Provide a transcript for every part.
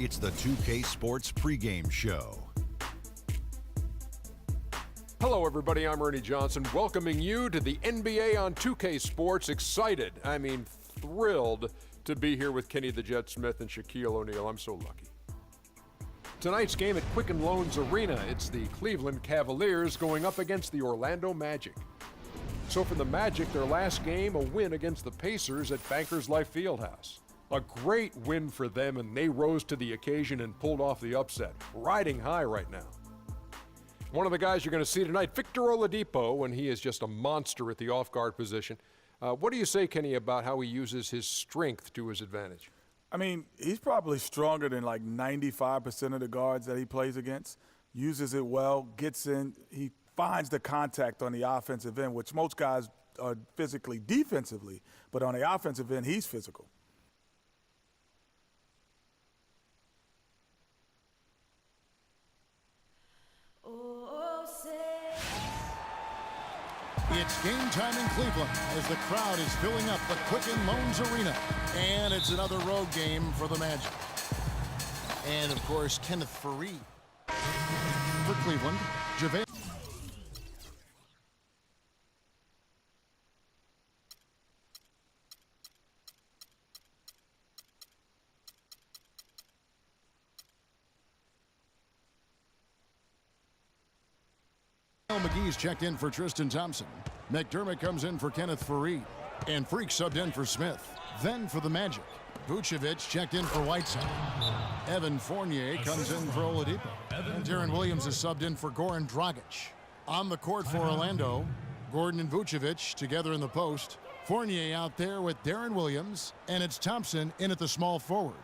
It's the 2K Sports pregame show. Hello, everybody. I'm Ernie Johnson, welcoming you to the NBA on 2K Sports. Excited, thrilled to be here with Kenny the Jet Smith and Shaquille O'Neal. I'm so lucky. Tonight's game at Quicken Loans Arena, it's the Cleveland Cavaliers going up against the Orlando Magic. So for the Magic, their last game, a win against the Pacers at Bankers Life Fieldhouse. A great win for them, and they rose to the occasion and pulled off the upset, riding high right now. One of the guys you're going to see tonight, Victor Oladipo, and he is just a monster at the off-guard position. What do you say, Kenny, about how he uses his strength to his advantage? He's probably stronger than like 95% of the guards that he plays against. Uses it well, gets in, he finds the contact on the offensive end, which most guys are physically defensively, but on the offensive end, he's physical. It's game time in Cleveland as the crowd is filling up the Quicken Loans Arena. And it's another road game for the Magic. And, of course, Kenneth Faried for Cleveland. JaVale McGee's checked in for Tristan Thompson. McDermott comes in for Kenneth Faried. And Freak subbed in for Smith. Then for the Magic, Vucevic checked in for Whiteside. Evan Fournier comes in for Oladipo. And Darren Williams is subbed in for Goran Dragic. On the court for Orlando, Gordon and Vucevic together in the post. Fournier out there with Darren Williams. And it's Thompson in at the small forward.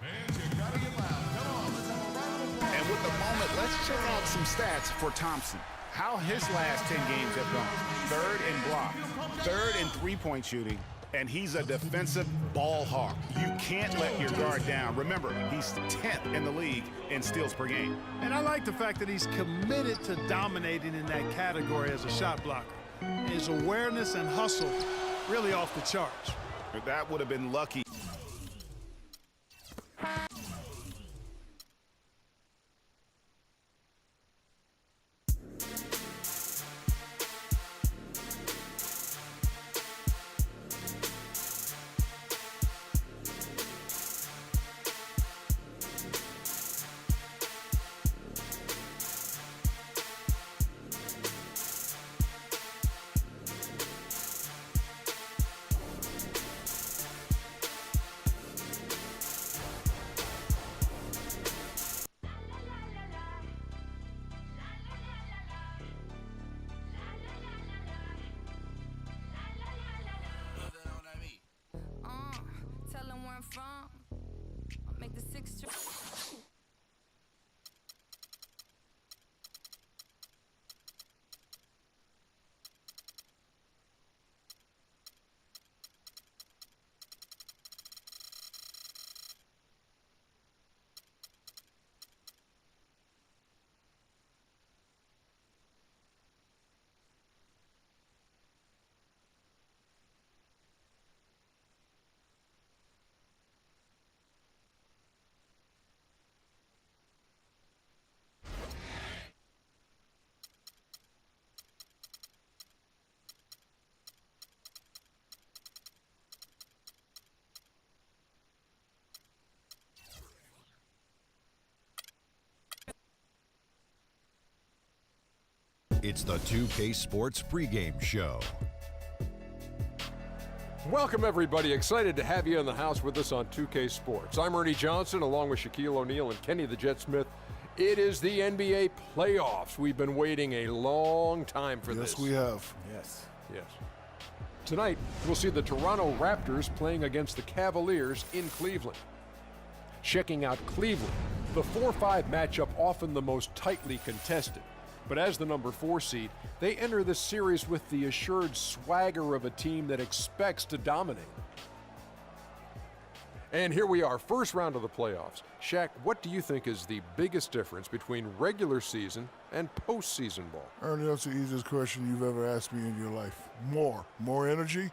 And with the moment, let's check out some stats for Thompson. How his last 10 games have gone. Third in block, third in three-point shooting, and he's a defensive ball hawk. You can't let your guard down. Remember, he's 10th in the league in steals per game. And I like the fact that he's committed to dominating in that category as a shot blocker. His awareness and hustle really off the charts. That would have been lucky. It's the 2K Sports pregame show. Welcome, everybody. Excited to have you in the house with us on 2K Sports. I'm Ernie Johnson, along with Shaquille O'Neal and Kenny the Jet Smith. It is the NBA playoffs. We've been waiting a long time for this. Yes, we have. Yes. Yes. Tonight, we'll see the Toronto Raptors playing against the Cavaliers in Cleveland. Checking out Cleveland, the 4-5 matchup often the most tightly contested. But as the number 4 seed, they enter this series with the assured swagger of a team that expects to dominate. And here we are, first round of the playoffs. Shaq, what do you think is the biggest difference between regular season and postseason ball? Ernie, that's the easiest question you've ever asked me in your life. More energy,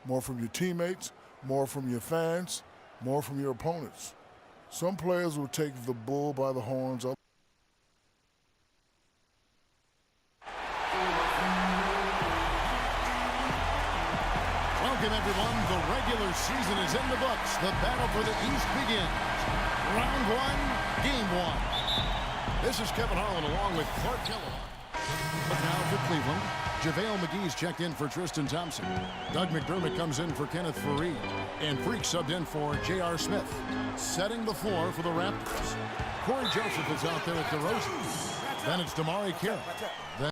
more from your teammates, more from your fans, more from your opponents. Some players will take the bull by the horns. Welcome, everyone. The regular season is in the books. The battle for the East begins. Round one, game one. This is Kevin Harlan along with Clark Kellogg. But now for Cleveland, JaVale McGee's checked in for Tristan Thompson. Doug McDermott comes in for Kenneth Faried. And Freak subbed in for J.R. Smith. Setting the floor for the Raptors. Corey Joseph is out there at DeRozan. Then it's Damari Carroll. Then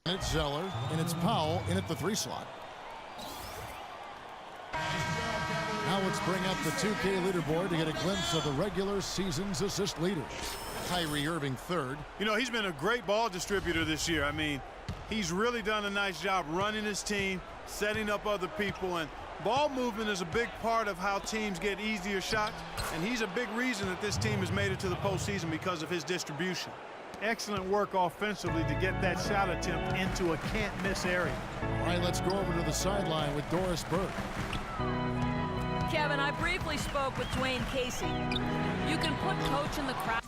it's Zeller, and it's Powell in at the 3 slot. Now let's bring up the 2K leaderboard to get a glimpse of the regular season's assist leaders. Kyrie Irving third. You know, he's been a great ball distributor this year. I mean, he's really done a nice job running his team, setting up other people, and ball movement is a big part of how teams get easier shots, and he's a big reason that this team has made it to the postseason because of his distribution. Excellent work offensively to get that shot attempt into a can't-miss area. All right, let's go over to the sideline with Doris Burke. Kevin, I briefly spoke with Dwayne Casey. You can put coach in the crowd.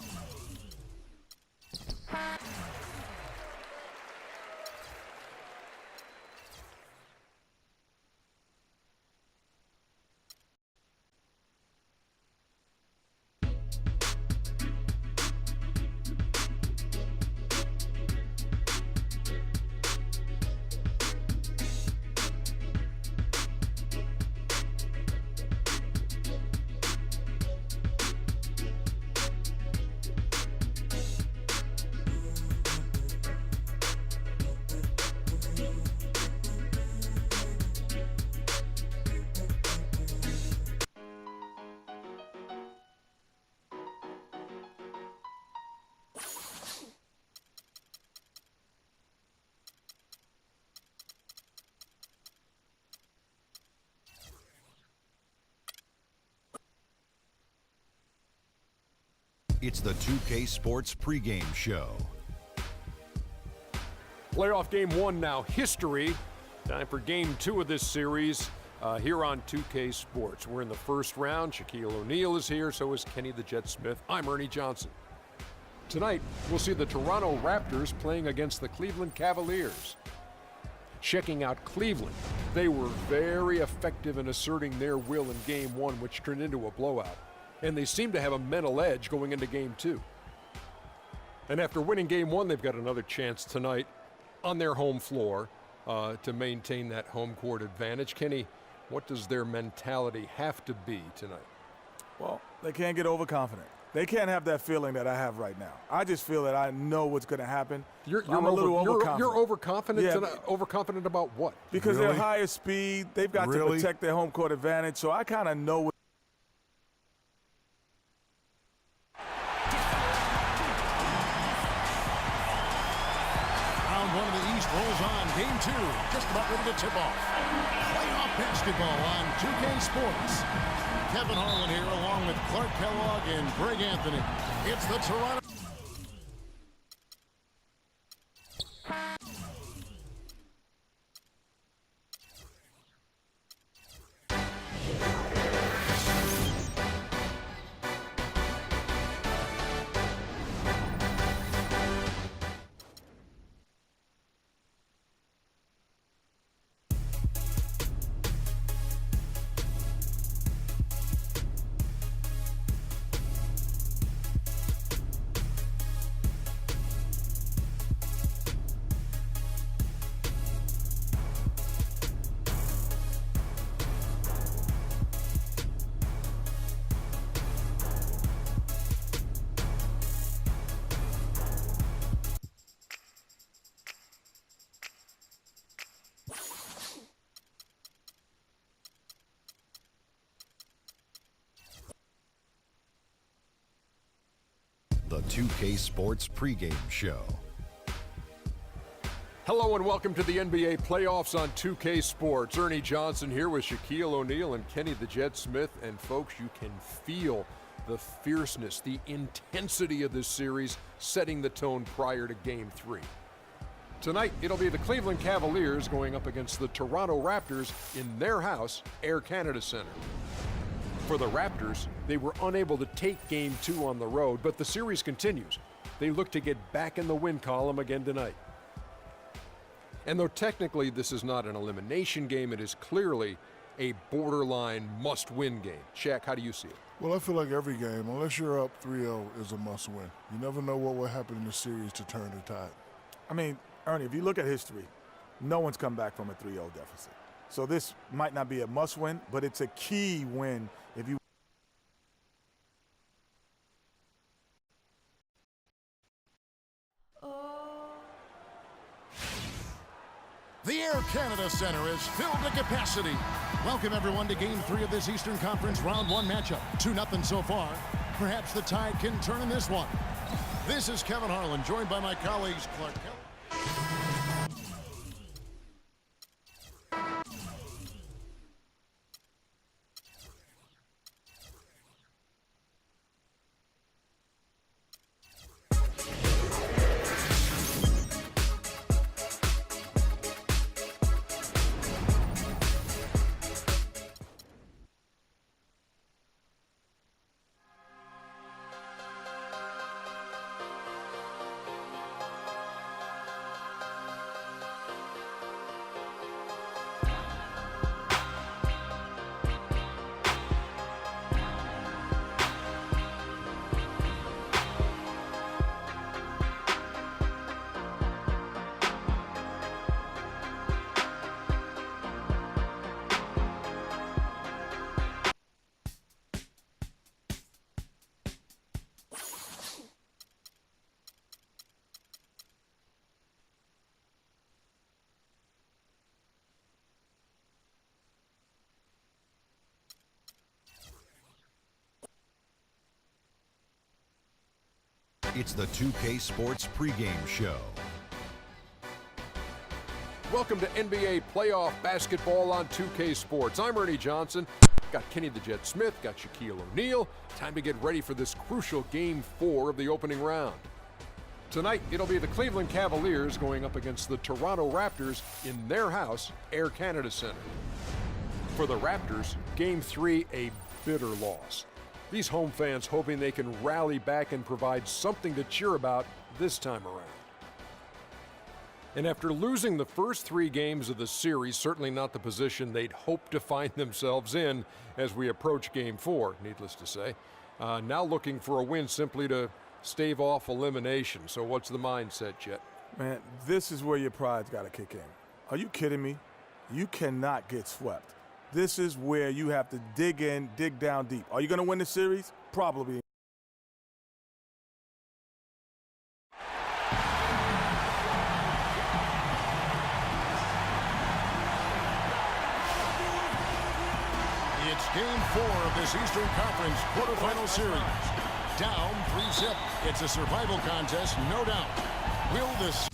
It's the 2K Sports pregame show. Playoff game one now, history. Time for game two of this series here on 2K Sports. We're in the first round. Shaquille O'Neal is here, so is Kenny the Jet Smith. I'm Ernie Johnson. Tonight, we'll see the Toronto Raptors playing against the Cleveland Cavaliers. Checking out Cleveland, they were very effective in asserting their will in game one, which turned into a blowout. And they seem to have a mental edge going into game two. And after winning game one, they've got another chance tonight on their home floor to maintain that home court advantage. Kenny, what does their mentality have to be tonight? Well, they can't get overconfident. They can't have that feeling that I have right now. I just feel that I know what's going to happen. I'm a little overconfident. You're overconfident? Yeah. Overconfident about what? Because Really? they're higher speed. They've got to Really? protect their home court advantage. So I kind of know what. Round one of the East rolls on. Game two, just about ready to tip off. Playoff basketball on 2K Sports. Kevin Harlan here along with Clark Kellogg and Greg Anthony. It's the Toronto. The 2K Sports pregame show. Hello and welcome to the NBA playoffs on 2K Sports. Ernie Johnson here with Shaquille O'Neal and Kenny the Jet Smith. And folks, you can feel the fierceness, the intensity of this series setting the tone prior to game three. Tonight, it'll be the Cleveland Cavaliers going up against the Toronto Raptors in their house, Air Canada Centre. For the Raptors, they were unable to take Game 2 on the road, but the series continues. They look to get back in the win column again tonight. And though technically this is not an elimination game, it is clearly a borderline must-win game. Shaq, how do you see it? Well, I feel like every game, unless you're up 3-0, is a must-win. You never know what will happen in the series to turn the tide. I mean, Ernie, if you look at history, no one's come back from a 3-0 deficit. So this might not be a must-win, but it's a key win if you. The Air Canada Centre is filled to capacity. Welcome, everyone, to Game 3 of this Eastern Conference Round 1 matchup. 2-0 so far. Perhaps the tide can turn in this one. This is Kevin Harlan, joined by my colleagues Clark Kelly. It's the 2K Sports pregame show. Welcome to NBA playoff basketball on 2K Sports. I'm Ernie Johnson. Got Kenny the Jet Smith, got Shaquille O'Neal. Time to get ready for this crucial Game 4 of the opening round. Tonight, it'll be the Cleveland Cavaliers going up against the Toronto Raptors in their house, Air Canada Centre. For the Raptors, Game 3, a bitter loss. These home fans hoping they can rally back and provide something to cheer about this time around. And after losing the first 3 games of the series, certainly not the position they'd hoped to find themselves in as we approach Game 4, needless to say. Now looking for a win simply to stave off elimination. So what's the mindset, Jet? Man, this is where your pride's got to kick in. Are you kidding me? You cannot get swept. This is where you have to dig in, dig down deep. Are you going to win the series? Probably. It's Game 4 of this Eastern Conference quarterfinal series. Down 3-0. It's a survival contest, no doubt. Will this